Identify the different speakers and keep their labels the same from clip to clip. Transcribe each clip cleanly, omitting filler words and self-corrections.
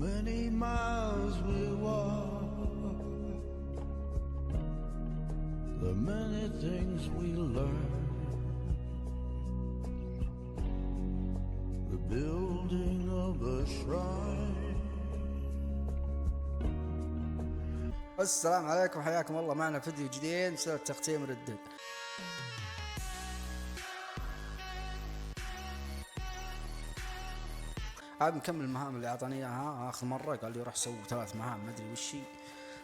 Speaker 1: many miles we walk, the many things we learn, the building of a shrine.
Speaker 2: السلام عليكم، حياكم الله معنا فيديو جديد بسبب تختيم ردد. عاد نكمل المهام اللي اعطاني اياها اخر مره، قال لي روح سوي 3 مهام ما ادري وش هي.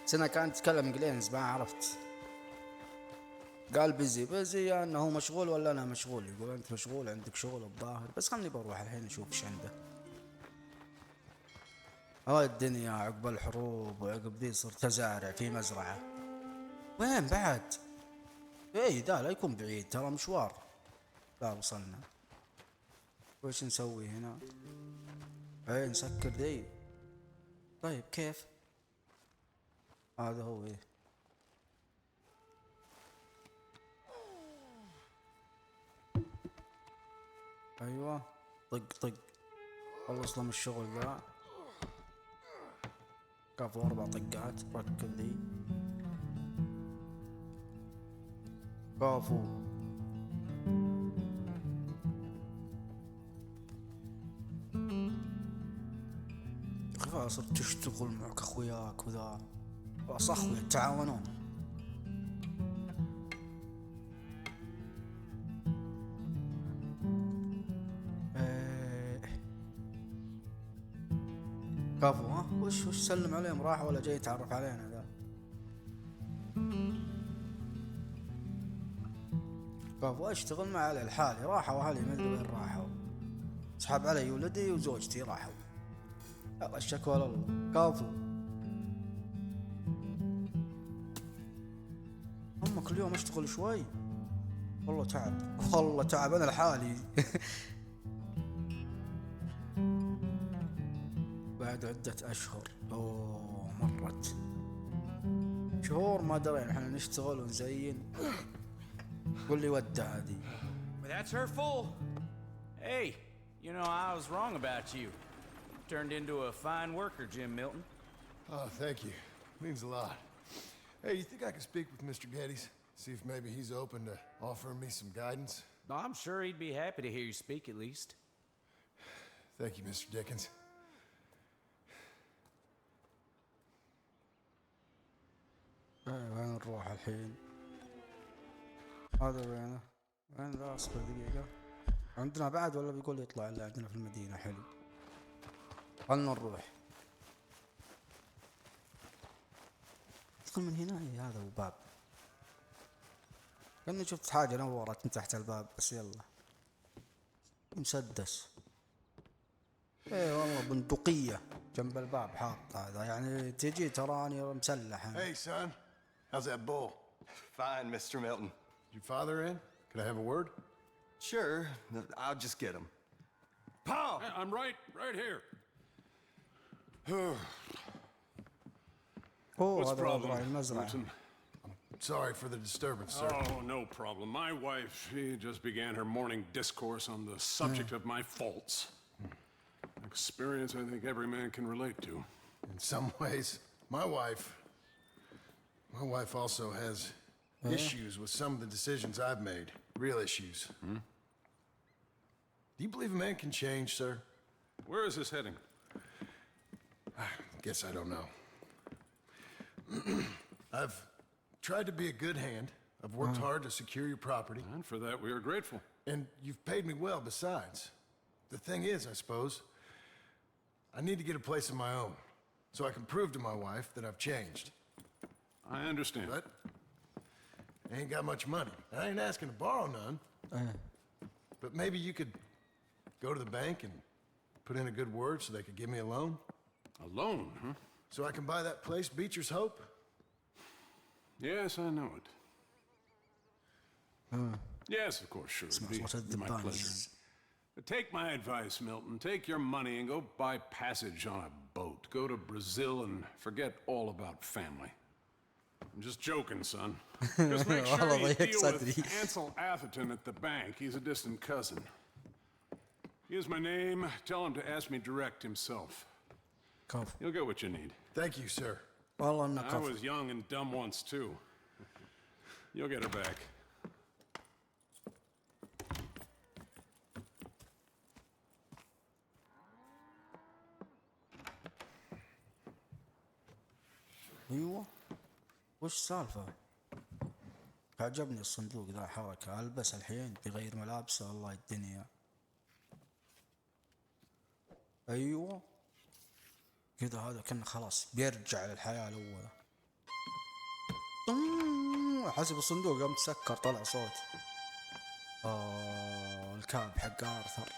Speaker 2: سنة كانت تتكلم انجليزي ما عرفت، قال بيزي انه هو مشغول ولا انا مشغول، يقول انت مشغول عندك شغل الظاهر، بس خلني بروح الحين اشوف ايش عنده. هاي الدنيا عقب الحروب وعقب ذي صرت تزارع في مزرعة. وين بعد؟ اي دا لا يكون بعيد، ترى مشوار. لا وصلنا. وش نسوي هنا؟ اي نسكر ذي. طيب كيف؟ هذا هو ايه. ايوه طق خلص لهم الشغل ذا. كفو 4 طقات، ركب ذي. كفو. خلاص صرت تشتغل معك اخوياك وذا، خلاص اخويا يتعاونون. كفو. ها وش سلم عليهم، راح ولا جاي يتعرف علينا ذا؟ كفو اشتغل مع علي لحالي، راحوا اهلي ما ادري وين راحوا، سحب علي ولدي وزوجتي راحوا، يلا الشكوى لله. كفو. هم كل يوم اشتغل شوي، والله تعب والله تعب انا لحالي. بعد عدة أشهر، أوه مرت شهور ما درينا احنا نشتغل ونزين. قول لي ودع هذه.
Speaker 3: Well, that's her full. Hey, you know I was wrong about you. Turned into a fine worker, Jim Milton.
Speaker 4: Oh, thank you. Means a lot. Hey, you think I could speak with Mr. Geddes? See if maybe he's open to offering me some guidance?
Speaker 3: I'm sure he'd be happy to hear you speak at least.
Speaker 4: Thank you, Mr. Dickens.
Speaker 2: وين نروح الحين؟ هذا وينه؟ وين ذا؟ اصبر دقيقة. عندنا بعد ولا بيقول يطلع اللي عندنا في المدينة؟ حلو، خلنا نروح. ادخل من هنا. اي هذا هو باب، كأني شفت حاجة نورت من تحت الباب، بس يلا. مسدس. ايه والله بندقية جنب الباب حاط، هذا يعني تجي تراني مسلح.
Speaker 4: Hey, son. How's that bull?
Speaker 5: Fine, Mr. Milton.
Speaker 4: Your father in? Can I have a word?
Speaker 5: Sure, I'll just get him.
Speaker 6: Paul! I'm right here.
Speaker 2: What's
Speaker 6: the problem, Milton?
Speaker 4: Sorry for the disturbance, sir.
Speaker 6: Oh, no problem. My wife, she just began her morning discourse on the subject of my faults. Experience I think every man can relate to.
Speaker 4: In some ways, my wife also has issues with some of the decisions I've made. Real issues. Do you believe a man can change, sir?
Speaker 6: Where is this heading?
Speaker 4: I guess I don't know. I've tried to be a good hand. I've worked hard to secure your property.
Speaker 6: And for that, we are grateful.
Speaker 4: And you've paid me well besides. The thing is, I suppose, I need to get a place of my own, so I can prove to my wife that I've changed.
Speaker 6: I understand.
Speaker 4: But I ain't got much money. I ain't asking to borrow none. But maybe you could go to the bank and put in a good word so they could give me a loan.
Speaker 6: A loan, huh?
Speaker 4: So I can buy that place, Beecher's Hope?
Speaker 6: Yes, I know it. Yes, of course, sure. It'd be my pleasure. But take my advice, Milton. Take your money and go buy passage on a boat. Go to Brazil and forget all about family. I'm just joking, son. Just make sure you deal with Ansel Atherton at the bank. He's a distant cousin. Here's my name. Tell him to ask me direct himself.
Speaker 2: كفو.
Speaker 6: You'll get what you need.
Speaker 4: Thank you, sir.
Speaker 2: والله انه
Speaker 6: I
Speaker 2: كفو.
Speaker 6: was young and dumb once too. You'll get her back.
Speaker 2: ايوه، وش السالفة؟ عجبني الصندوق ذا حركة. البس الحين بغير ملابسه، الله الدنيا. ايوه كذا، هذا كان خلاص بيرجع للحياة الأولى. حسب الصندوق قام تسكر، طلع صوت. الكاب حق آرثر،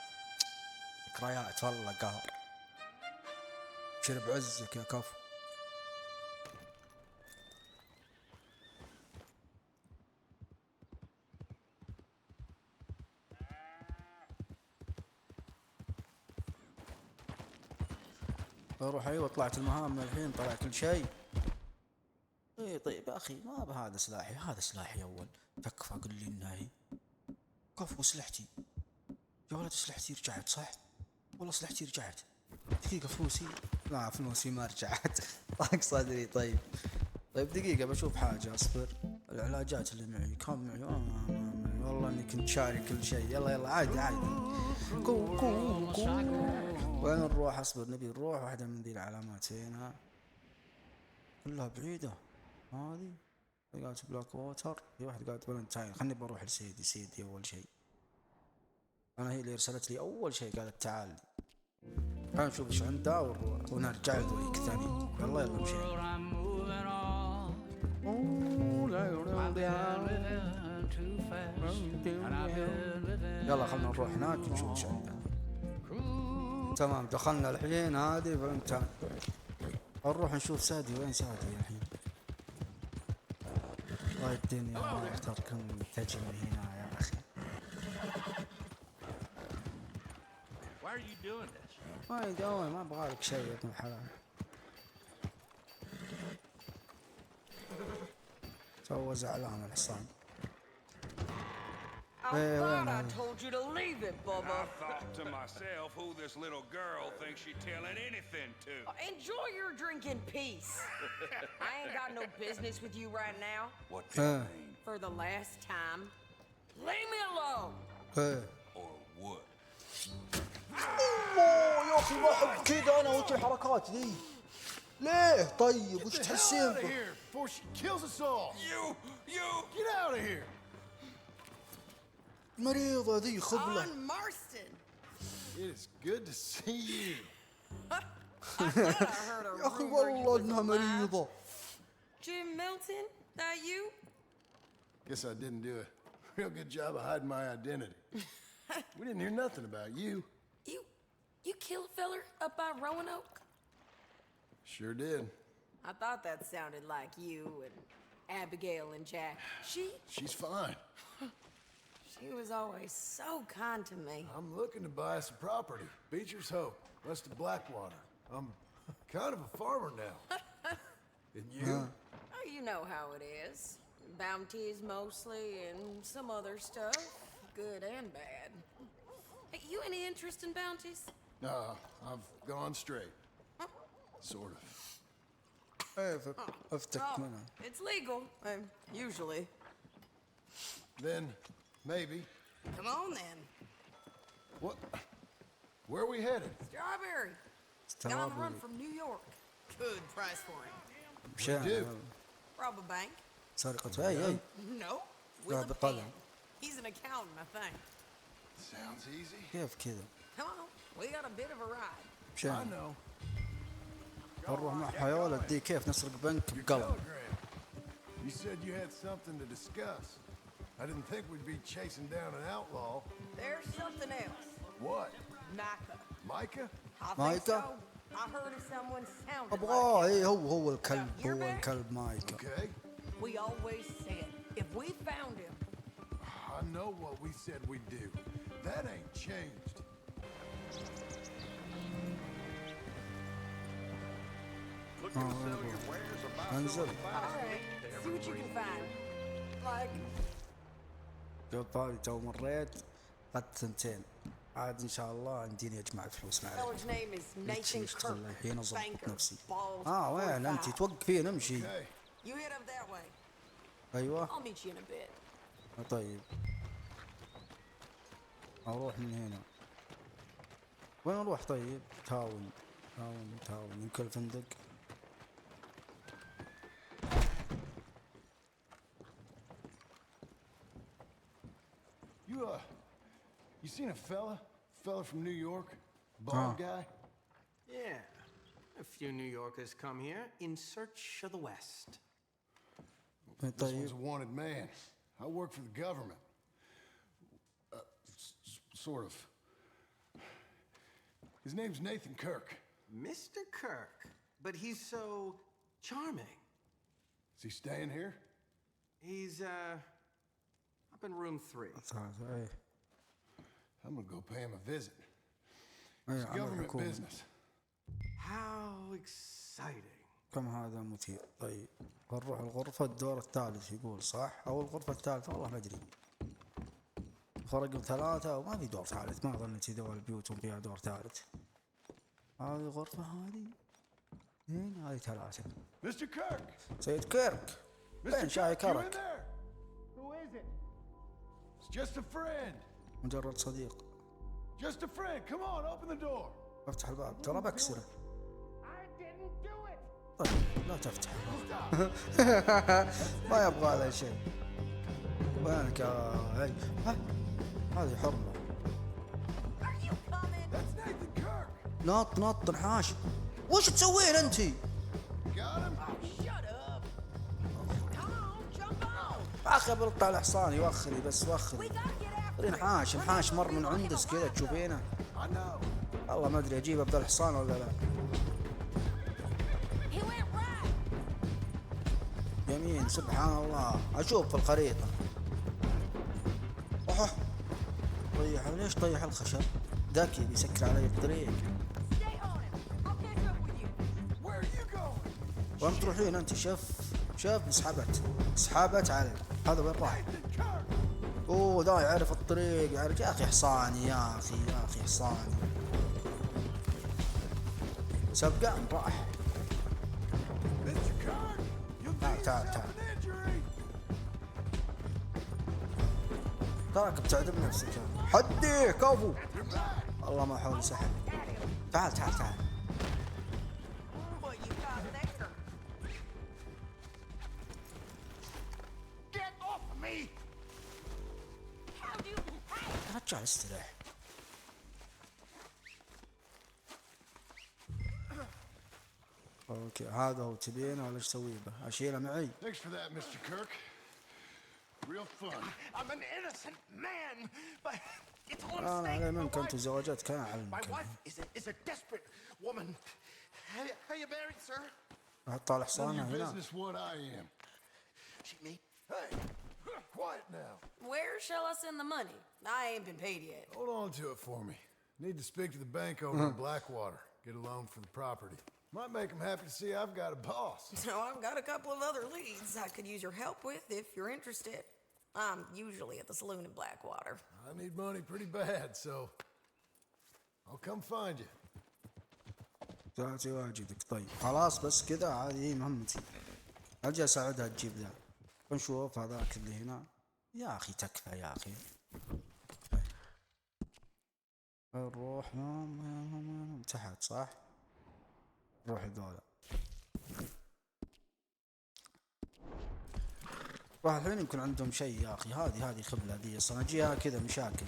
Speaker 2: ذكريات والله قهر. شرب عزك يا كفو. اروح. ايوه طلعت المهام الحين، طلع كل شيء. اي طيب يا اخي، ما بهذا سلاحي، هذا سلاحي اول. تكفى قل لي انها هي. كفو سلحتي يا ولد، سلحتي رجعت صح؟ والله سلحتي رجعت. دقيقة فلوسي، لا فلوسي ما رجعت. طاق صدري. طيب دقيقة بشوف حاجة، اصبر. العلاجات اللي معي كم معي؟ والله اني كنت شاري كل شيء. يلا عادي. كو كو كو. وين نروح؟ اصبر، نبي نروح واحدة من ذي العلامات. هنا كلها بعيدة. هذه قالت بلاك ووتر، في واحد قالت فالنتاين. خلني بروح لسيدي اول شيء. انا هي اللي ارسلت لي اول شيء، قالت تعال خلينا نشوف ايش عندها ونرجع لذوليك الثانيين. يلا مشينا. يلا خلنا نروح هناك نشوف ايش عندها. تمام دخلنا الحين هذه فالنتاين. نروح نشوف سادي. وين سادي الحين؟ الله الدنيا ما اختركم تجي من هنا يا اخي.
Speaker 1: Why are you doing this?
Speaker 2: ما يداوي، ما ابغالك شيء يا ابن الحلال. سوى زعلان الحصان.
Speaker 7: I thought I told you to leave it, Bubba.
Speaker 8: I thought to myself who this little girl thinks she telling anything to.
Speaker 7: Enjoy your drink in peace. I ain't got no business with you right now.
Speaker 8: What that mean?
Speaker 7: For the last time, leave me alone.
Speaker 8: Or what?
Speaker 2: يا اخي ما احب كذا انا. وش الحركات ذي؟ ليه طيب؟ وش
Speaker 4: Get the hell
Speaker 2: تحسين؟
Speaker 4: out of here before she kills us all.
Speaker 8: You!
Speaker 4: Get out of here.
Speaker 2: مريضة ذي خبلة.
Speaker 7: On Marston.
Speaker 4: It is good to see you.
Speaker 7: I thought I heard a
Speaker 2: يا اخي
Speaker 7: rumor you
Speaker 2: والله
Speaker 7: was
Speaker 2: انها
Speaker 7: alive.
Speaker 2: مريضة.
Speaker 7: Jim Milton, that you?
Speaker 4: Guess I didn't do a real good job of hiding my identity. We didn't hear nothing about you.
Speaker 7: You kill a feller up by Roanoke?
Speaker 4: Sure did.
Speaker 7: I thought that sounded like you and Abigail and Jack.
Speaker 4: She's fine.
Speaker 7: She was always so kind to me.
Speaker 4: I'm looking to buy some property. Beecher's Hope, west of Blackwater. I'm kind of a farmer now. And you?
Speaker 7: Oh, you know how it is. Bounties mostly and some other stuff, good and bad. Hey, you any interest in bounties?
Speaker 4: No, I've gone straight. Sort of.
Speaker 2: افتك منها.
Speaker 7: It's legal, usually.
Speaker 4: Then, maybe.
Speaker 7: Come on then.
Speaker 4: What? Where are we headed?
Speaker 7: Strawberry. Got on the run from New York. Good price for him.
Speaker 2: مشينا.
Speaker 7: Rob a bank?
Speaker 2: سرقة. اي
Speaker 7: No.
Speaker 2: لا
Speaker 7: With a
Speaker 2: بقلم.
Speaker 7: pen. He's an accountant, I think.
Speaker 4: Sounds easy.
Speaker 2: كيف كذا؟
Speaker 7: Come on. We got a bit of a ride.
Speaker 4: I
Speaker 2: مشينا.
Speaker 4: know.
Speaker 2: نروح معها يا ولد. دي كيف نسرق بنك
Speaker 4: Your
Speaker 2: بقلم؟
Speaker 4: telegram. You said you had something to discuss. I didn't think we'd be chasing down an outlaw.
Speaker 7: There's something else.
Speaker 4: What?
Speaker 7: Micah.
Speaker 4: Micah?
Speaker 7: I think
Speaker 2: Micah?
Speaker 7: so. I heard of someone sounding
Speaker 2: ابغاه.
Speaker 7: like
Speaker 2: اي هو الكلب.
Speaker 7: Now, you're
Speaker 2: هو
Speaker 7: back?
Speaker 2: الكلب مايكا.
Speaker 4: Okay.
Speaker 7: it. We always said if we found him,
Speaker 4: I know what we said we'd do. That ain't changed.
Speaker 2: انزل.
Speaker 7: all right, see what you can find. Like,
Speaker 2: جواب فاضي تو مريت. قد 2. عاد ان شاء الله نديني اجمع فلوس معي.
Speaker 7: Feller's name is Nathan
Speaker 2: اشتغل
Speaker 7: Kirk.
Speaker 2: الحين اضبط
Speaker 7: Banker.
Speaker 2: نفسي.
Speaker 7: Balls
Speaker 2: وين انت
Speaker 7: 45.
Speaker 2: توقفين امشي.
Speaker 4: Hey,
Speaker 7: You head up that way.
Speaker 2: ايوه
Speaker 7: I'll meet you in a bit.
Speaker 2: طيب اروح من هنا. وين اروح طيب؟ تاون يمكن الفندق.
Speaker 4: you seen a fella from New York? Bald guy?
Speaker 9: Yeah. A few New Yorkers come here in search of the West.
Speaker 4: This one's
Speaker 2: طيب
Speaker 4: a wanted man. I work for the government. Sort of. His name's Nathan Kirk.
Speaker 9: Mr. Kirk. But he's so charming.
Speaker 4: Is he staying here?
Speaker 9: He's, up in room 3.
Speaker 2: ايه
Speaker 4: I'm gonna go pay him a visit.
Speaker 2: ايه
Speaker 4: It's
Speaker 2: عمل
Speaker 4: government
Speaker 2: حكومة.
Speaker 4: business.
Speaker 9: How exciting.
Speaker 2: كم هذا مثير. طيب نروح الغرفة الدور الثالث يقول صح او الغرفة الثالثة والله ما ادري. فرق 3 وما في دور ثالث. ما ظنيت دول البيوت فيها دور ثالث. هذه غرفة هذه 2 هذه 3.
Speaker 4: Mr. Kirk!
Speaker 2: سيد كيرك وين شاي
Speaker 4: Kirk, you in
Speaker 2: كرك؟
Speaker 4: there? Who is it? It's just a friend.
Speaker 2: مجرد صديق.
Speaker 4: Just a friend. Come on, open the door.
Speaker 2: افتح الباب ترى بكسره.
Speaker 4: I didn't do it.
Speaker 2: طيب لا تفتح. ما يبغى هذا شيء. وينك يا هي؟ ها؟ هذه حرمة.
Speaker 7: Are you coming?
Speaker 4: That's Nathan Kirk.
Speaker 2: نط نحاش. وش تسوين انت؟
Speaker 4: Got him?
Speaker 7: Oh, shut up. Come on, jump on.
Speaker 2: اخي بنط على حصاني وخري بس
Speaker 7: We
Speaker 2: وخري.
Speaker 7: gotta get after
Speaker 2: نحاش مر من عندس كذا تشوفينه.
Speaker 4: I know.
Speaker 2: والله ما ادري اجيبه بذا الحصان ولا لا.
Speaker 7: He went right.
Speaker 2: يمين سبحان الله اشوف في الخريطة. اوه طيح ليش طيح الخشب؟ ذكي بيسكر علي الطريق.
Speaker 7: Stay on him. I'll catch up with you.
Speaker 4: Where are you going?
Speaker 2: وين تروحين انت؟ شوف سحبت علي. هذا وين راح؟
Speaker 4: Nathan Kirk.
Speaker 2: اوه ذا يعرف الطريق يعرف. يا اخي حصاني يا اخي حصاني. سبقان راح.
Speaker 4: Mr. Kirk, you'll do
Speaker 2: تعال.
Speaker 4: yourself an injury.
Speaker 2: تراك بتعذب نفسك. حدي كفو. والله ما حول سحب. تعال.
Speaker 7: What you got there?
Speaker 4: Get off of me.
Speaker 7: How'd you... Hey!
Speaker 2: رجال استريح. اوكي هذا هو تبينه ولا ايش اسوي به؟ اشيله معي؟
Speaker 4: Thanks for that, Mr. Kirk. Real fun.
Speaker 9: I'm an innocent man, but it's all
Speaker 2: انا علي منك انت زواجات كان
Speaker 9: My
Speaker 2: علمك.
Speaker 9: wife is a desperate woman. How you married, sir?
Speaker 2: حط على
Speaker 4: None of
Speaker 2: حصانه
Speaker 4: your
Speaker 2: هنا.
Speaker 4: business what I am.
Speaker 9: She made
Speaker 4: Hey, quiet now.
Speaker 7: Where shall I send the money? I ain't been paid yet.
Speaker 4: Hold on to it for me. Need to speak to the bank over in Blackwater. Get a loan for the property. Might make them happy to see I've got a boss.
Speaker 7: So I've got a couple of other leads I could use your help with if you're interested. I'm usually at the saloon in Blackwater.
Speaker 4: I need money pretty bad, so I'll come find you.
Speaker 2: ذاتي واجدك. طيب خلاص بس كذا هذه مهمتي. اجي اساعدها تجيب ذا. نشوف هذاك اللي هنا. يا اخي تكفى يا اخي. نروح تحت صح؟ نروح ذولا. راح الحين يمكن عندهم شيء يا اخي. هذه خبلة ذي اصلا اجيها كذا مشاكل.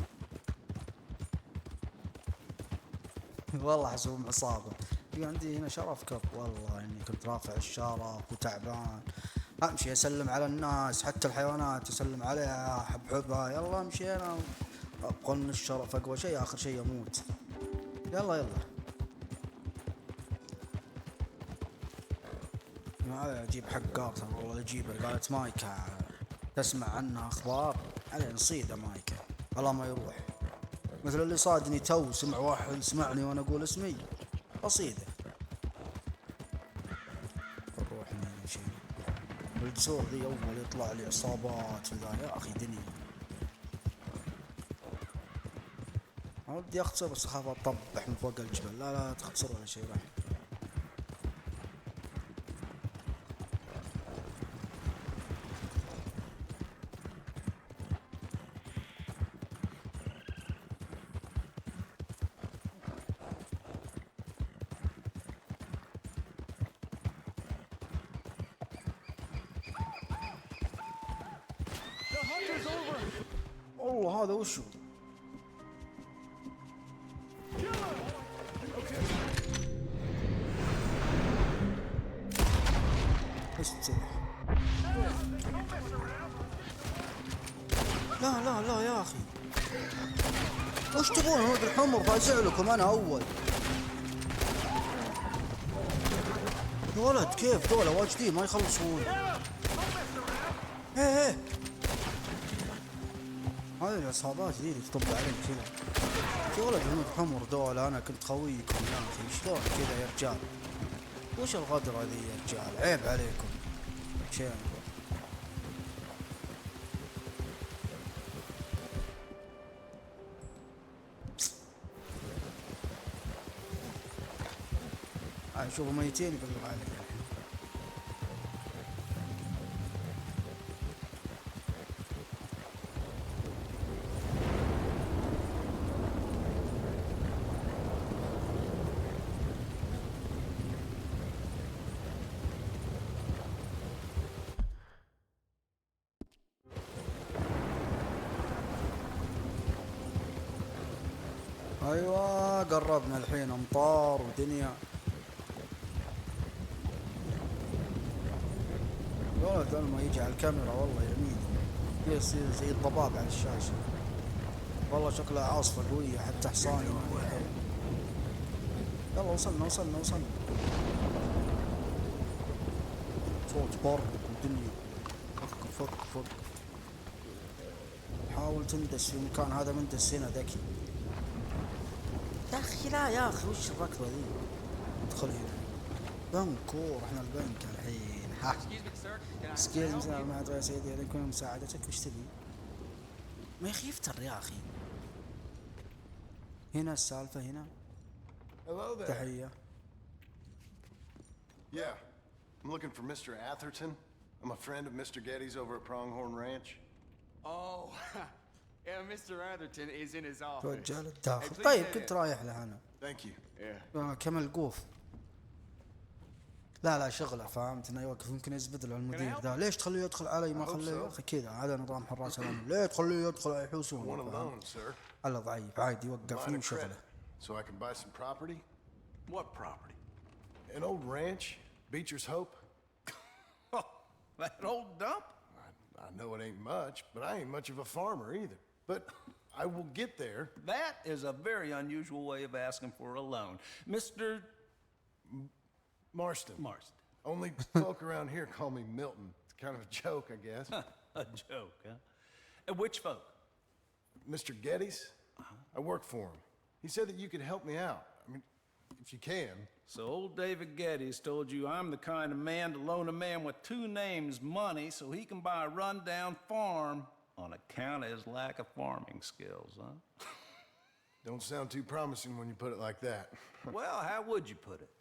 Speaker 2: والله احسبهم عصابة. في عندي هنا شرف كب. والله اني كنت رافع الشرف وتعبان. امشي اسلم على الناس حتى الحيوانات اسلم عليها احبها. يلا مشينا. ابقى الشرف اقوى شيء اخر شيء اموت. يلا ما اجيب حق قارتها والله اجيبها. قالت مايكا تسمع عنها اخبار عليه نصيده مايكا. والله ما يروح مثل اللي صادني تو. سمع واحد سمعني وانا اقول اسمي قصيده. نروح نمشي. الجسور ذي اول يطلع لي عصابات وذا يا اخي دنيا. ودي اختصر بس اخاف اطبح من فوق الجبل. لا لا تختصر ولا شيء راح. والله هذا وشو؟ لا لا لا يا اخي، وش تبون هود الحمر؟ فازع لكم انا اول. يا ولد كيف دولة واجدين ما يخلصون. ايه هذه العصابات ذي اللي تطب عليك كذا. يا ولد هنود حمر دولة، انا كنت خويكم يا اخي، شلون كذا يا رجال؟ وش الغدرة ذي يا رجال؟ عيب عليكم شيء. شوفوا ميتين يقلب عليك الحين. ايوه قربنا الحين، امطار ودنيا. والله ما يجي على الكاميرا والله يمين يصير زي الضباب على الشاشة. والله شكلها عاصفة قوية حتى حصاني ما فيها. يلا وصلنا وصلنا وصلنا. صوت برد والدنيا. فك فك فك. حاول تندس في مكان، هذا مندس هنا ذكي. يا اخي لا يا اخي وش الركضة ذي؟ ادخل هنا. بنك ورحنا البنك الحين. سكيلز ما ادري يا سيدي، هذا يكون مساعدتك. وش تبي؟ ما يخي يفتر يا اخي. هنا السالفة هنا. تحية.
Speaker 4: Yeah, I'm looking for Mr. Atherton. I'm a friend of Mr. Getty's over at Pronghorn Ranch.
Speaker 10: Oh, yeah, Mr. Atherton is in his office.
Speaker 2: رجال الداخل. طيب كنت رايح له انا.
Speaker 4: Thank you.
Speaker 2: كم القوف. لا لا شغله فهمت انه يوقف، يمكن يزبد له المدير ذا. ليش تخليه يدخل علي ما خليه يا اخي كذا؟ هذا نظام حراس الامن. ليه تخليه يدخل يحوسون؟ الله ضعيف عادي يوقفني وشغله.
Speaker 4: So I can buy some property?
Speaker 8: What property?
Speaker 4: An old ranch, Beecher's Hope.
Speaker 8: That old dump?
Speaker 4: I know it ain't much, but I ain't much of a farmer either. But I will get there.
Speaker 8: That is a very unusual way of asking for a loan. Mr.
Speaker 4: Marston.
Speaker 8: Marston.
Speaker 4: Only folk around here call me Milton. It's kind of a joke, I guess.
Speaker 8: A joke, huh? And which folk?
Speaker 4: Mr. Getty's? I work for him. He said that you could help me out. I mean, if you can.
Speaker 8: So old David Getty's told you I'm the kind of man to loan a man with two names money so he can buy a rundown farm on account of his lack of farming skills, huh?
Speaker 4: Don't sound too promising when you put it like that.
Speaker 8: Well, how would you put it?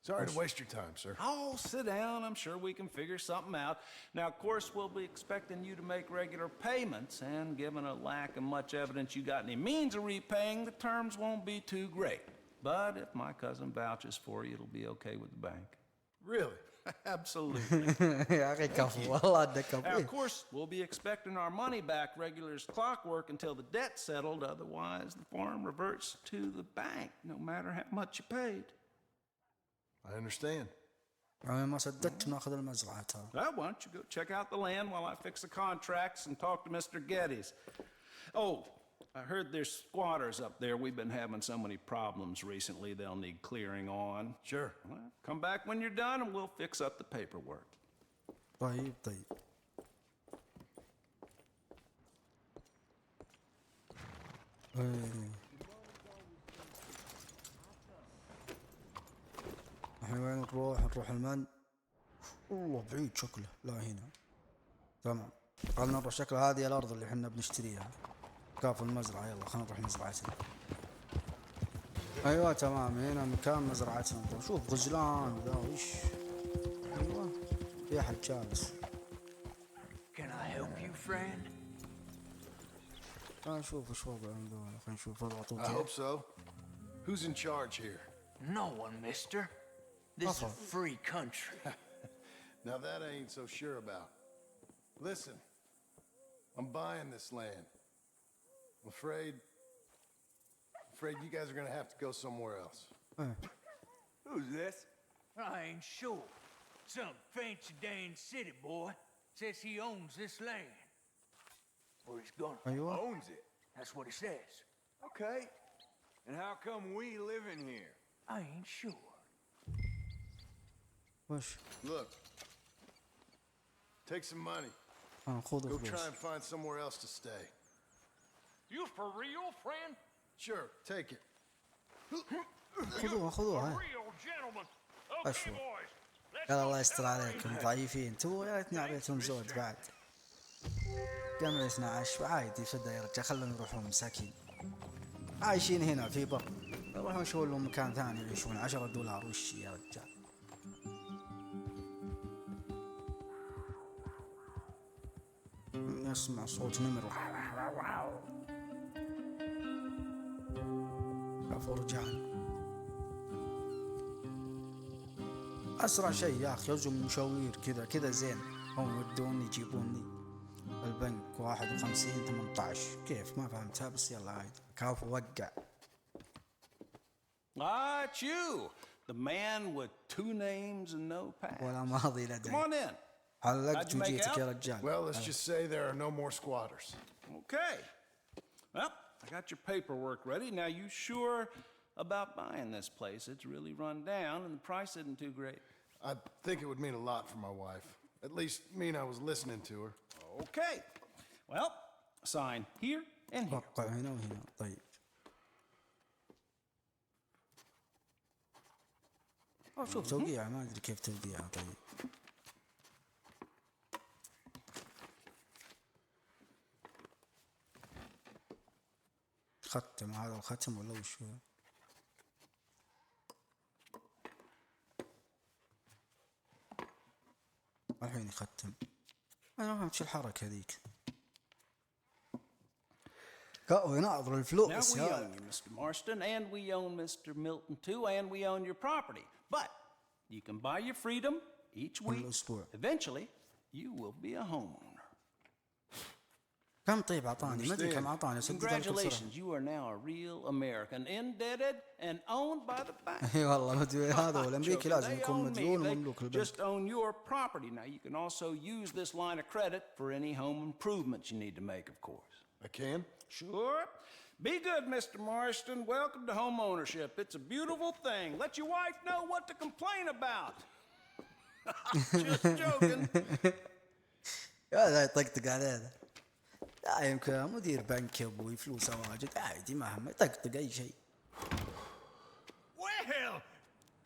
Speaker 4: Sorry to waste your time, sir.
Speaker 8: Oh, sit down. I'm sure we can figure something out. Now, of course, we'll be expecting you to make regular payments, and given a lack of much evidence you got any means of repaying, the terms won't be too great. But if my cousin vouches for you, it'll be okay with the bank.
Speaker 4: Really?
Speaker 8: Absolutely.
Speaker 2: يا أخي كفو والله أنك كفو.
Speaker 8: Now, of course, we'll be expecting our money back regular as clockwork until the debt's settled. Otherwise, the farm reverts to the bank, no matter how much you paid.
Speaker 4: I understand.
Speaker 2: أنا ما صدقت ناخذ المزرعة ترى.
Speaker 8: Well, why don't you go check out the land while I fix the contracts and talk to Mr. Getty's. Oh, I heard there's squatters up there. We've been having so many problems recently, they'll need clearing on.
Speaker 4: Sure.
Speaker 8: Well, come back when you're done and we'll fix up the paperwork.
Speaker 2: طيب طيب. الحين وين نروح المن. والله بعيد شكله. لا هنا. تمام. خلنا نروح شكله هذه الأرض اللي احنا بنشتريها. كافو المزرعة. يلا خلينا نروح مزرعتنا. ايوه تمام، هنا مكان مزرعتنا. شوف غزلان ذا وش. ايوه في احد جالس.
Speaker 10: Can I help you, friend?
Speaker 2: خلينا نشوف وش وضع عندنا. خلينا نشوف وضع
Speaker 4: I
Speaker 2: طوطي.
Speaker 4: hope so. Who's in charge here?
Speaker 10: No one, mister. This is a free country.
Speaker 4: Now that I ain't so sure about. Listen, I'm buying this land. I'm afraid you guys are gonna have to go somewhere else.
Speaker 10: Who's this? I ain't sure. Some fancy Dan city boy says he owns this land. Or he's gonna.
Speaker 5: Owns it.
Speaker 10: That's what he says.
Speaker 5: Okay. And how come we living here?
Speaker 10: I ain't sure.
Speaker 2: وش؟
Speaker 4: Look, take some money.
Speaker 2: خذ
Speaker 4: Go try
Speaker 2: فلوس.
Speaker 4: and find somewhere else to stay.
Speaker 10: You for real, friend?
Speaker 4: Sure, take it.
Speaker 2: خذوها.
Speaker 10: Real gentleman.
Speaker 2: أشوف. يلا الله يستر عليكم ضعيفين. تو يا ريتني اعطيتهم زود بعد. قام 12 عادي فدا يا رجال. خلهم يروحون مساكين. عايشين هنا في بر. يروحون يشوفون لهم مكان ثاني يعيشون. $10 وش يا رجال. نسمع صوت نمر. كفو رجال. أسرع شيء يا أخي يزم مشاوير كذا زين. هم ودوني يجيبوني البنك 51-18. كيف ما فهمتها بس يلا عادي. كافو وقع.
Speaker 8: Ah, it's you. The man with 2 names and no past.
Speaker 2: ولا ماضي
Speaker 8: Come
Speaker 2: لدي.
Speaker 8: on in.
Speaker 2: علقت
Speaker 8: How'd you make
Speaker 2: وجيتك يا
Speaker 8: out?
Speaker 2: رجال.
Speaker 4: Well, let's just say there are no more squatters.
Speaker 8: Okay. Well, I got your paperwork ready. Now, you sure about buying this place? It's really run down and the price isn't too great.
Speaker 4: I think it would mean a lot for my wife. At least mean I was listening to her.
Speaker 8: Okay. Well, sign here and here.
Speaker 2: وقع هنا وهنا. طيب. شوف توقيع ما أدري كيف توقيعها. طيب. ختم هذا الختم ولا وش هو؟ الحين يختم. أنا ما فهمت شو الحركة ذيك. يناظر
Speaker 8: Now
Speaker 2: الفلوس
Speaker 8: we
Speaker 2: يا.
Speaker 8: own you, Mr. Marston, and we own Mr. Milton too, and we own your property. But you can buy your freedom each week.
Speaker 2: الأسبوع.
Speaker 8: Eventually, you will be a homeowner.
Speaker 2: كم طيب أعطاني؟ ما أدري كم أعطاني. سدد لكم بسرعة.
Speaker 8: Congratulations, you are now a real American, indebted and owned by the bank.
Speaker 2: اي والله مدري هذا والامريكي لازم
Speaker 8: They
Speaker 2: يكون
Speaker 8: own me.
Speaker 2: مديون
Speaker 8: They
Speaker 2: ومملوك البنك.
Speaker 8: just own your property. Now you can also use this line of credit for any home improvements you need to make, of course.
Speaker 4: I can?
Speaker 8: Sure. Be good, Mr. Marston. Welcome to home ownership. It's a beautiful thing. Let your wife know what to complain about. Just joking.
Speaker 2: هذا يطقطق علينا. لا يمكن مدير بنك يا ابوي فلوسه واجد عادي ما هم يطقطق اي شيء.
Speaker 3: Well,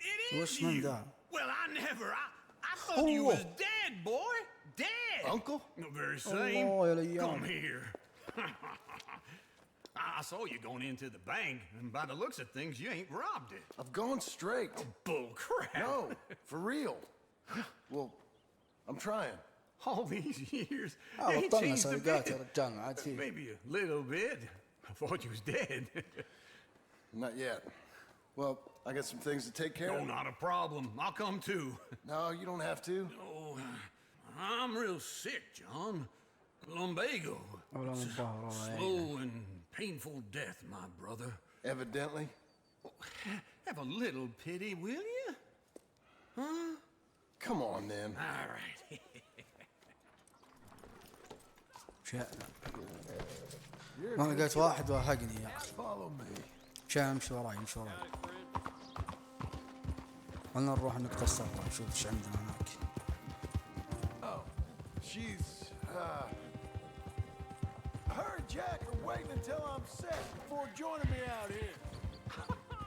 Speaker 3: it is
Speaker 2: وش من
Speaker 3: you.
Speaker 2: ذا؟
Speaker 3: Well, I thought you was dead, boy. Dead.
Speaker 4: Uncle?
Speaker 3: The very same.
Speaker 2: الله يا ليان.
Speaker 3: Come here. I saw you going into the bank, and by the looks of things, you ain't robbed it.
Speaker 4: I've gone straight.
Speaker 3: Bull crap.
Speaker 4: No, for real. Well, I'm trying.
Speaker 3: All these years, you ain't
Speaker 2: بطلنا
Speaker 3: changed a
Speaker 2: سرقات يا
Speaker 3: bit.
Speaker 2: رجال عاد فيه.
Speaker 3: Maybe a little bit. I thought you was dead.
Speaker 4: Not yet. Well, I got some things to take care
Speaker 3: No,
Speaker 4: of.
Speaker 3: not a problem. I'll come too.
Speaker 4: No, you don't have to.
Speaker 3: Oh, I'm real sick, John. Lumbago.
Speaker 2: والله من الظهر والله.
Speaker 3: Slow and painful death, my brother.
Speaker 4: Evidently.
Speaker 3: Have a little pity, will you? Huh?
Speaker 4: Come on, then.
Speaker 3: All right.
Speaker 2: شأنا. ما لقيت واحد واهقني يا اخي.
Speaker 4: Follow me.
Speaker 2: شا امشي وراي امشي وراي. خلنا نروح نقطة السلطة نشوف ايش عندنا هناك.
Speaker 4: Oh, she's, her and Jack are waiting until I'm set before joining me out here.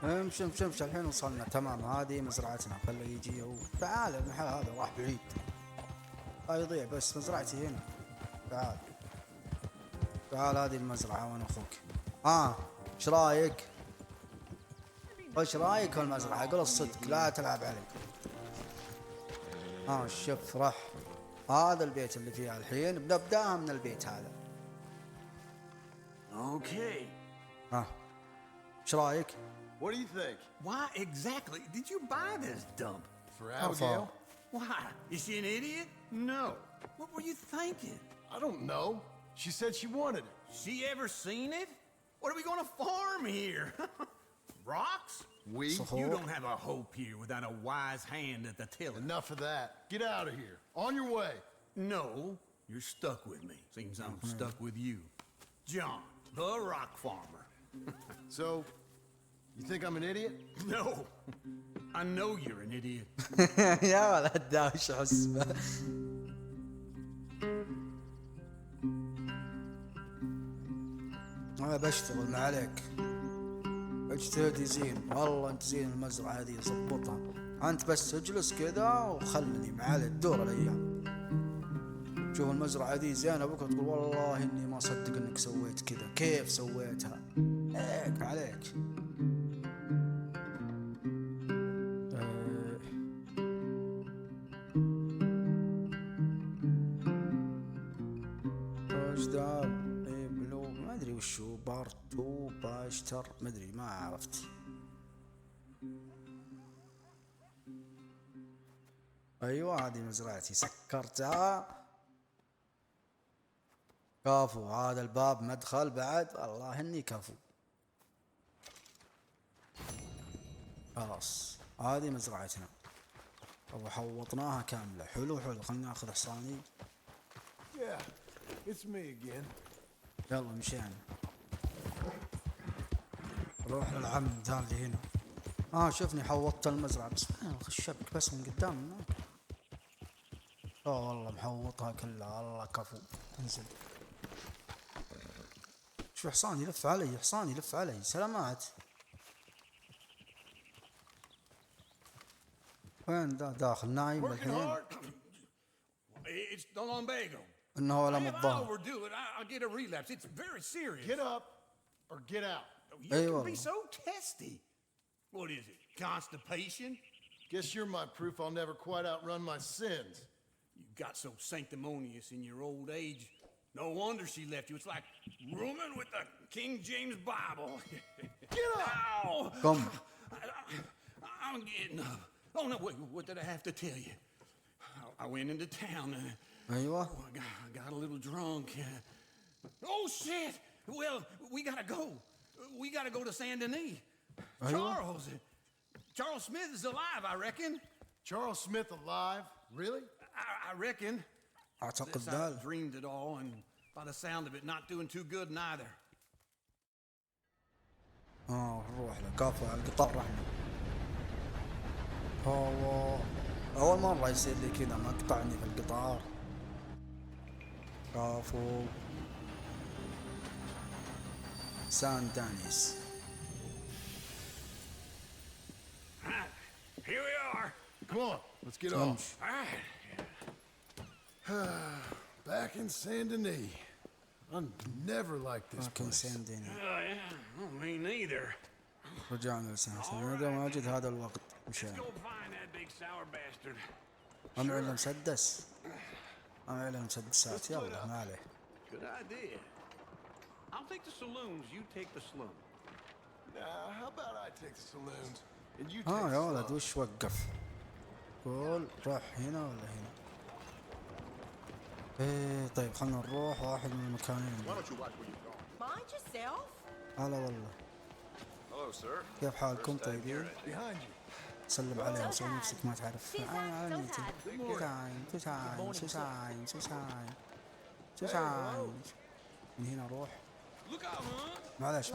Speaker 2: امشي امشي امشي الحين وصلنا تمام. هذه مزرعتنا. خله يجي هو. تعال المحل هذا راح بعيد. لا يضيع بس مزرعتي هنا. تعال. تعال هذه المزرعة وانا اخوك. ايش رايك؟ ايش رايك بالمزرعة؟ قول الصدق لا تلعب علي. شوف راح هذا البيت اللي فيها الحين، بنبداها من البيت هذا.
Speaker 5: Okay.
Speaker 2: ايش رايك؟
Speaker 4: What do you think?
Speaker 5: Why exactly did you buy this dump?
Speaker 4: For Abigail?
Speaker 5: Why? Is she an idiot? No. What were you thinking?
Speaker 4: I don't know. She said she wanted it.
Speaker 5: She ever seen it? What are we gonna farm here? Rocks? You don't have a hope here without a wise hand at the tiller.
Speaker 4: Enough of that. Get out of here. On your way.
Speaker 5: No, you're stuck with me. Seems I'm stuck with you. John, the rock farmer.
Speaker 4: So, you think I'm an idiot?
Speaker 5: No, I know you're an idiot.
Speaker 2: يا ولد داش حسبه. انا بشتغل ما عليك. اجتهد يزين، والله انت زين المزرعة هذه ظبطها. انت بس اجلس كذا وخلني ما عليك دور الايام. شوف المزرعة هذه زينة، بكره تقول والله اني ما اصدق انك سويت كذا، كيف سويتها؟ هيك عليك. اجدار بلو ما ادري وشو، بارتو باشتر ما ادري ما عرفت. ايوه هذه مزرعتي سكرتها. كفو، هذا الباب مدخل بعد، والله اني كفو. خلاص هذه مزرعتنا وحوطناها كاملة. حلو حلو، خلنا ناخذ حصاني.
Speaker 4: Yeah, it's me again.
Speaker 2: يلا مشينا روح للعم ذا اللي هنا. شوفني حوطت المزرعة بس وين الشبك بس من قدام هناك. والله محوطها كلها، الله كفو. انزل. شو حصاني يلف علي، حصاني يلف علي. سلامات. وين ذا داخل نايم الحين؟
Speaker 5: It's the lumbago.
Speaker 2: انه ولا
Speaker 5: If I
Speaker 2: متظاهر.
Speaker 5: overdo it, I'll get a relapse. It's very serious.
Speaker 4: Get up or get out.
Speaker 5: You
Speaker 2: أيوة.
Speaker 5: can be so testy. What is it? Constipation?
Speaker 4: Guess you're my proof I'll never quite outrun my sins.
Speaker 5: You got so sanctimonious in your old age. No wonder she left you. It's like rooming with the King James Bible.
Speaker 4: Get up!
Speaker 5: Ow!
Speaker 2: Come.
Speaker 5: I'm getting up. Oh, no, wait, what did I have to tell you? I went into town and
Speaker 2: ايوه.
Speaker 5: I got a little drunk. Oh, shit! Well, we gotta go. We gotta go to Saint Denis. Charles Smith is alive, I reckon.
Speaker 4: Charles Smith alive? Really?
Speaker 5: I reckon.
Speaker 2: اعتقد
Speaker 5: This, I
Speaker 2: ذا.
Speaker 5: dreamed it all, and by the sound of it, not doing too good neither.
Speaker 2: نروح له. كفو على القطار رحنا. هو اول مرة يصير لي كذا مقطعني في القطار. كفو. سان دانيس.
Speaker 5: Here we are.
Speaker 4: Come on, let's get off.
Speaker 5: All right.
Speaker 4: Back in Saint Denis. I'm never like this
Speaker 2: لكن
Speaker 4: place.
Speaker 2: سان دانيس.
Speaker 5: Yeah, me neither.
Speaker 2: رجعنا لسان هذا واجد هذا الوقت مشان.
Speaker 5: Go find that big sour bastard.
Speaker 2: ما معي الا مسدس. ما معي الا مسدسات. يلا ما عليه.
Speaker 6: Good idea. I'll take the saloons, you take the slum.
Speaker 4: How about I take the saloons and you take
Speaker 2: يا
Speaker 4: the
Speaker 2: ولد
Speaker 4: slums?
Speaker 2: وش وقف؟ قول روح هنا ولا هنا؟ ايه طيب خلنا نروح واحد من المكانين.
Speaker 7: Mind yourself.
Speaker 2: هلا والله.
Speaker 11: Hello, sir.
Speaker 2: كيف حالكم طيبين؟
Speaker 4: Behind you.
Speaker 2: سلم عليهم سوي نفسك ما تعرف. سوساين من هنا روح. معلش.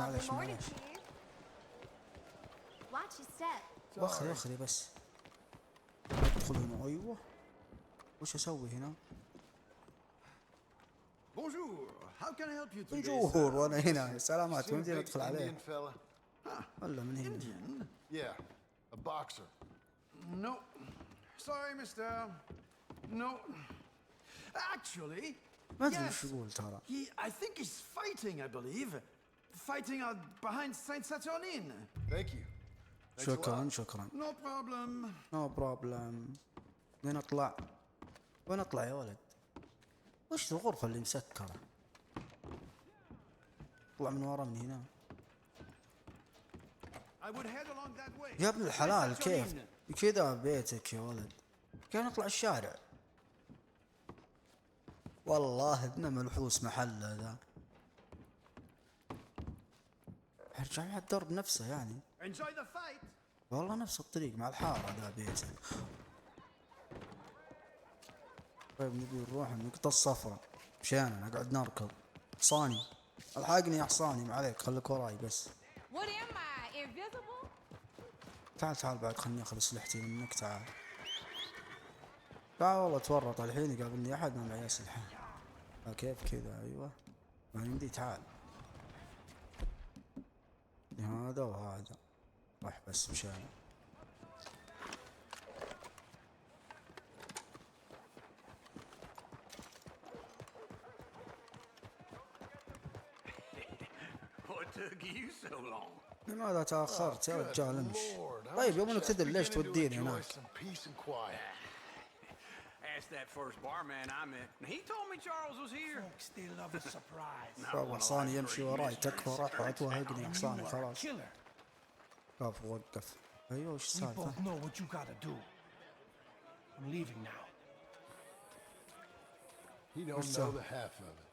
Speaker 12: Watch your step.
Speaker 2: وخري بس. ادخل هنا. ايوه. وش اسوي هنا؟
Speaker 11: Bonjour. How can I help you today?
Speaker 2: بونجور وانا هنا. سلامات. من
Speaker 4: Seen a
Speaker 2: وين
Speaker 4: big
Speaker 2: ادخل عليه؟
Speaker 4: Indian fella?
Speaker 2: ولا من هنا؟
Speaker 11: Indian?
Speaker 4: Yeah, a boxer.
Speaker 11: No. Sorry, mister. No. Actually,
Speaker 2: ما ادري وش يقول ترى.
Speaker 11: I think he's fighting, I believe. Fighting out behind Saint Saturnin.
Speaker 4: Thank you.
Speaker 2: شكرا شكرا.
Speaker 11: No problem.
Speaker 2: نو بروبلم. وين اطلع؟ وين اطلع يا ولد؟ وش الغرفة اللي مسكرة؟ اطلع من ورا من هنا. يا ابن الحلال كيف كذا بيتك يا ولد؟ كيف نطلع الشارع؟ والله ابن ملحوس محله ذا. ارجع مع الدرب نفسه يعني. والله نفس الطريق مع الحارة ذا بيته. طيب نبي نروح النقطة الصفراء. مشينا نقعد نركض. حصاني الحقني يا حصاني، ما عليك خليك وراي بس. تعال تعال بعد خلني اخذ اسلحتي منك. تعال تعال والله تورط الحين يقابلني احد ما معي اسلحة. كيف كذا؟ ايوه ما يمدي. تعال هذا وهذا راح بس مشان لماذا تأخرت يا رجال؟ امشي. طيب يوم انك تدري ليش توديني هناك؟
Speaker 3: That first barman I met, and he told me Charles was here.
Speaker 10: They love a surprise.
Speaker 2: والله حصاني يمشي وراي تكفى راح وتوهقني يا حصاني خلاص. وقف وقف. ايوه وش السالفة؟
Speaker 10: We both know what you gotta do. I'm leaving now.
Speaker 4: He don't know the half of it.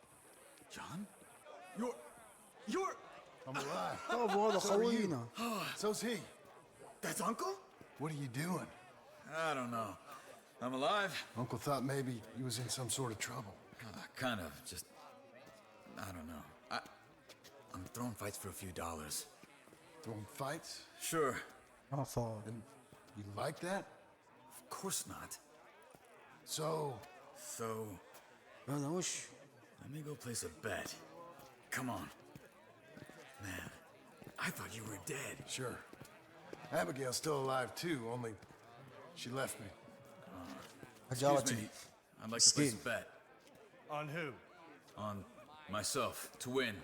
Speaker 11: John? You're...
Speaker 4: I'm alive.
Speaker 2: هذا خوينا.
Speaker 4: So's he.
Speaker 11: That's Uncle?
Speaker 4: What are you doing?
Speaker 11: I don't know. I'm alive.
Speaker 4: Uncle thought maybe he was in some sort of trouble.
Speaker 11: Kind of. Just... I don't know. I'm throwing fights for a few dollars.
Speaker 4: Throwing fights?
Speaker 11: Sure.
Speaker 4: And you like that?
Speaker 11: Of course not.
Speaker 4: So...
Speaker 2: هذا وش؟
Speaker 11: Let me go place a bet. Come on. Man, I thought you were dead.
Speaker 4: Sure. Abigail's still alive too, only she left me.
Speaker 11: Excuse me. I'd like to place a bet.
Speaker 10: On who?
Speaker 11: On myself, to win.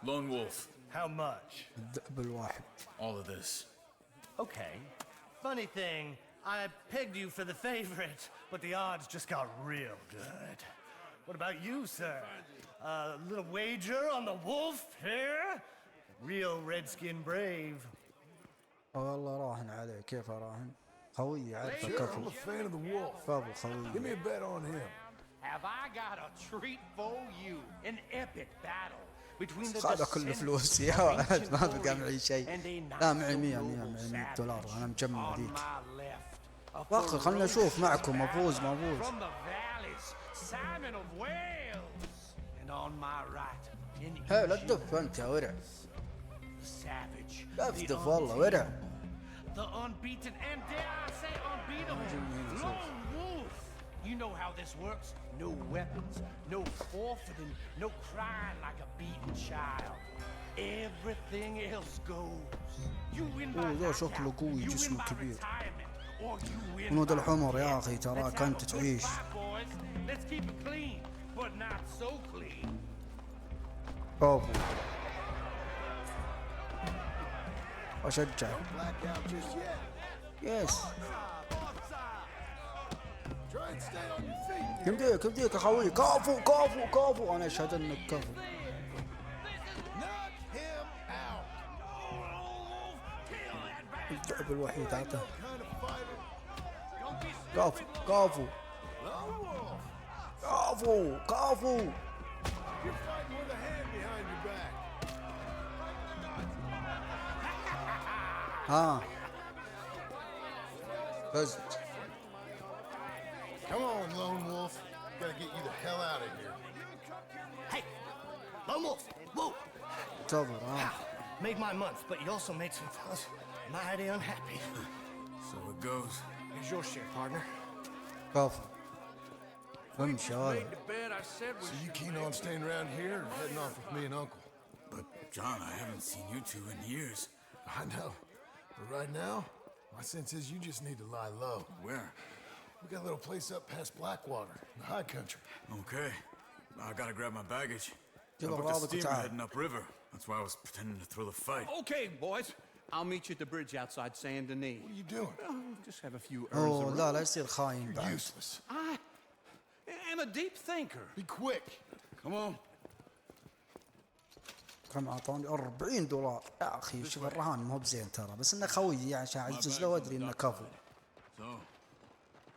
Speaker 11: Lone Wolf.
Speaker 10: How much?
Speaker 11: All of this.
Speaker 10: Okay. Funny thing, I pegged you for the favorite, but the odds just got real good. What about you, sir? A little wager on the wolf here? Real redskin brave.
Speaker 2: والله راهن عليه. كيف اراهن؟ خوي عارف
Speaker 4: Sure, I'm a fan of the wolf.
Speaker 2: كفو خوي.
Speaker 4: Give me a bet on him.
Speaker 10: Have I got a treat for you? An epic battle between the
Speaker 2: هذا كله فلوس يا ولد ما بقى معي شيء. لا معي 100 دولار انا مجمع ذيك. واخر خلنا نشوف معكم افوز ما افوز. حلو الدف انت يا ورع. لا تدف والله ورع.
Speaker 10: The unbeaten and dare I say unbeatable Lone Wolf. You know how this works. No weapons, no forfeiting, no crying like a beaten child. Everything else goes. You win by knockout, you win by retirement, or you win
Speaker 2: ونود
Speaker 10: by
Speaker 2: الحمر يا
Speaker 10: death.
Speaker 2: اخي تراك
Speaker 10: Let's
Speaker 2: انت
Speaker 10: have a good
Speaker 2: تعيش.
Speaker 10: fight, boys. Let's keep it clean, but not so clean.
Speaker 2: برافو. اشجع. يس. كم ديك يا خوي. كفو كفو كفو. انا اشهد انك كفو. الدعب الوحيد عطه. كفو كفو كفو كفو. ها فزت.
Speaker 4: Come on, Lone Wolf. Gotta get you the hell out of here.
Speaker 10: Hey, Lone Wolf, whoa!
Speaker 2: انتظر. ها
Speaker 10: Made my month, but you also made some fellas mighty unhappy.
Speaker 11: So it goes.
Speaker 10: Here's your share, partner.
Speaker 2: كفو. امشي يا ولد.
Speaker 4: So you keen on staying around here or heading off with me and Uncle?
Speaker 11: But, John, I haven't seen you two in years.
Speaker 4: I know. But right now, my sense is you just need to lie low.
Speaker 11: Where?
Speaker 4: We got a little place up past Blackwater, in the high country.
Speaker 11: Okay. I gotta grab my baggage. I
Speaker 2: جيب
Speaker 11: booked a
Speaker 2: أغراضك
Speaker 11: steamer
Speaker 2: وتعال.
Speaker 11: heading upriver. That's why I was pretending to throw the fight.
Speaker 5: Okay, boys. I'll meet you at the bridge outside Saint Denis.
Speaker 4: What are you doing?
Speaker 5: Oh, just have a few errands
Speaker 2: أوه
Speaker 5: to
Speaker 2: لا
Speaker 5: run.
Speaker 2: لا يصير خاين بعد.
Speaker 4: Useless.
Speaker 5: I am a deep thinker.
Speaker 4: Be quick.
Speaker 11: Come on.
Speaker 2: كم أعطاني $40 يا أخي. شوف الرهان مو بزين ترى، بس إنه خوي عشان أعزز له وأدري إنه كفو.
Speaker 11: So,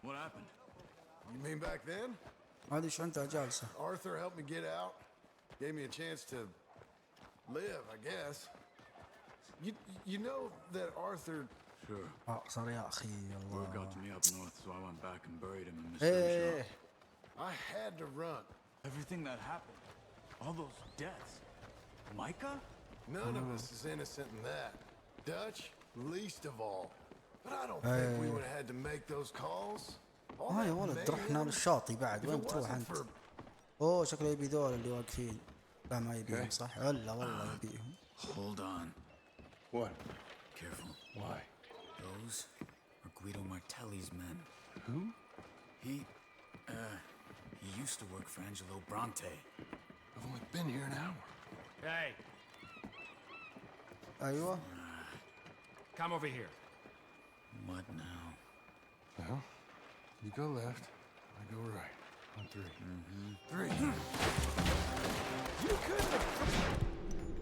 Speaker 11: what happened?
Speaker 4: You mean back then?
Speaker 2: هذه شو عندها جالسة.
Speaker 4: Arthur helped me get out. Gave me a chance to live, I guess. You know that Arthur...
Speaker 11: Sure.
Speaker 2: صار يا أخي
Speaker 11: Word
Speaker 2: الله.
Speaker 11: got to me up north, so I went back and buried him in Mr.
Speaker 2: إيه.
Speaker 4: I had to run.
Speaker 11: Everything that happened, all those deaths. Micah?
Speaker 4: None of us is innocent in that. Dutch, least of all. But I don't think we would have had to make those calls. All
Speaker 2: يا
Speaker 4: that
Speaker 2: ولد رحنا
Speaker 4: mayhem.
Speaker 2: للشاطئ بعد.
Speaker 4: If
Speaker 2: وين
Speaker 4: it
Speaker 2: بتروح
Speaker 4: wasn't
Speaker 2: أنت؟
Speaker 4: for...
Speaker 2: أوه شكله يبي ذول اللي واقفين. لا ما يبيهم صح؟ ولا والله يبيهم.
Speaker 11: Hold on.
Speaker 4: What?
Speaker 11: Careful.
Speaker 4: Why?
Speaker 11: Those are Guido Martelli's men.
Speaker 4: Who?
Speaker 11: He used to work for Angelo Bronte.
Speaker 4: I've only been here an hour.
Speaker 10: Hey,
Speaker 2: أيوة.
Speaker 10: come over here.
Speaker 11: What now?
Speaker 4: Well, you go left, I go right. On three. Three. You couldn't have...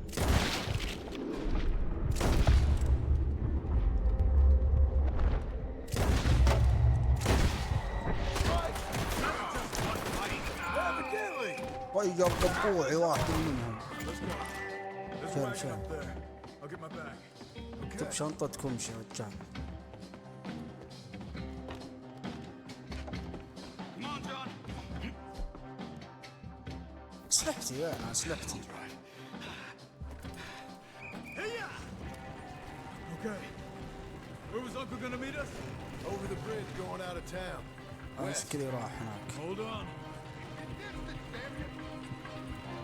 Speaker 4: Evidently.
Speaker 2: طيب قبوعي واحد منهم.
Speaker 11: There's
Speaker 2: Sure,
Speaker 11: a wagon
Speaker 2: sure.
Speaker 11: up there. I'll get my bag.
Speaker 2: اكتب شنطتكم يا رجال.
Speaker 10: Come on, John.
Speaker 2: أسلحتي وين أسلحتي؟
Speaker 11: Okay. Where was Uncle gonna meet us?
Speaker 4: Over the bridge going out of town.
Speaker 2: مشكلي راح هناك.
Speaker 11: Hold on.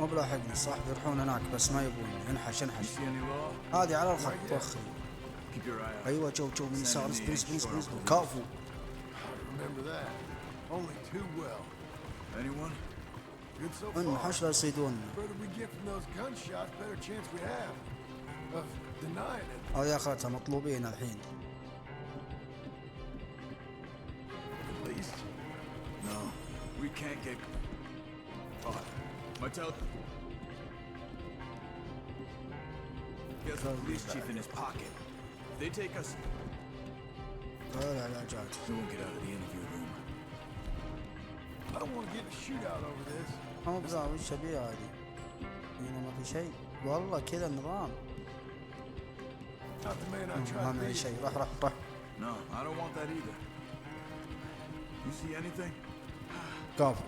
Speaker 2: مو بلاحقني صح بيروحون هناك بس ما يبوني. انحش انحش.
Speaker 11: See any law?
Speaker 2: هذه على الخط وخري.
Speaker 11: Keep your eye out.
Speaker 2: أيوة جو من يسار. اصبر اصبر اصبر اصبر. كافو.
Speaker 4: Remember that. Only too well.
Speaker 11: Anyone?
Speaker 4: Good so far.
Speaker 2: انحش لا يصيدوننا.
Speaker 4: Further we get from those gunshots, better chance we have of denying it.
Speaker 2: هذه اخذتها مطلوبين الحين.
Speaker 4: At least.
Speaker 11: No. We can't get caught. Martel. He has a police chief in his pocket. If they take us,
Speaker 2: لا لا جاد.
Speaker 11: we won't get out of the interview room.
Speaker 4: I don't want to get in a shootout over this.
Speaker 2: مو بزاف وش ابي هذه؟ هنا ما في شيء. والله كذا النظام.
Speaker 4: Not the man I
Speaker 2: ما
Speaker 4: tried to
Speaker 2: معي
Speaker 4: be.
Speaker 2: شيء. راح.
Speaker 11: No, I don't want that either. You see anything?
Speaker 2: كافو.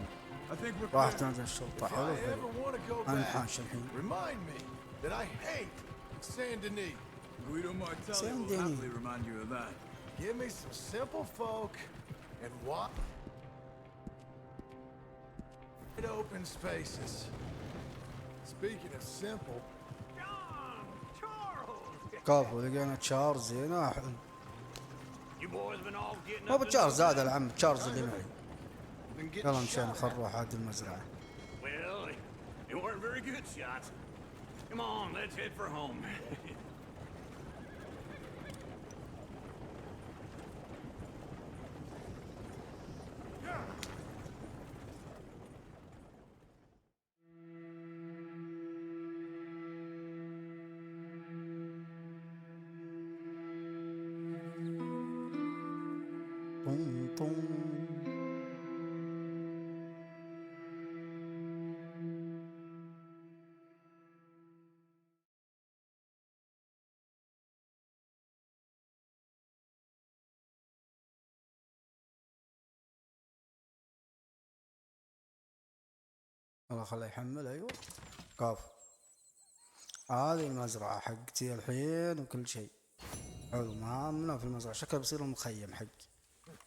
Speaker 11: I think we're
Speaker 2: راح
Speaker 11: clear.
Speaker 2: تنزل الشرطة.
Speaker 4: If
Speaker 2: حلو
Speaker 4: I
Speaker 2: حلو.
Speaker 4: ever want to go
Speaker 2: أنا
Speaker 4: back,
Speaker 2: انحاش الحين.
Speaker 4: remind me that I hate Saint Denis.
Speaker 11: Guido Martelli
Speaker 2: Sam
Speaker 11: will
Speaker 2: Denny.
Speaker 11: happily remind you of that.
Speaker 4: Give me some simple folk and what? Open spaces. Speaking of simple,
Speaker 10: John, Charles.
Speaker 2: كافو لقينا تشارلز هنا. حلو.
Speaker 10: You boys been all getting
Speaker 2: مو
Speaker 10: up.
Speaker 2: بتشارلز هذا العم تشارلز اللي معي.
Speaker 4: been getting
Speaker 2: يلا مشينا
Speaker 4: shot
Speaker 2: خل
Speaker 4: at.
Speaker 2: نروح عاد المزرعة.
Speaker 10: Well, they weren't very good shots. Come on, let's head for home.
Speaker 2: طم طم. والله خليه يحمل. ايوه كاف. هذه المزرعة حقتي الحين وكل شيء. حلو مهامنا في المزرعة. شكله بيصير المخيم حقي.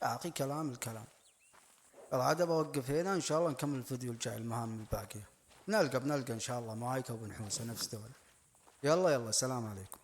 Speaker 2: اعطي كلام الكلام. يلا عاد بوقف هنا ان شاء الله نكمل الفيديو الجاي المهام الباقية. بنلقى ان شاء الله مايكا وبنحوسه نفس دول. يلا سلام عليكم.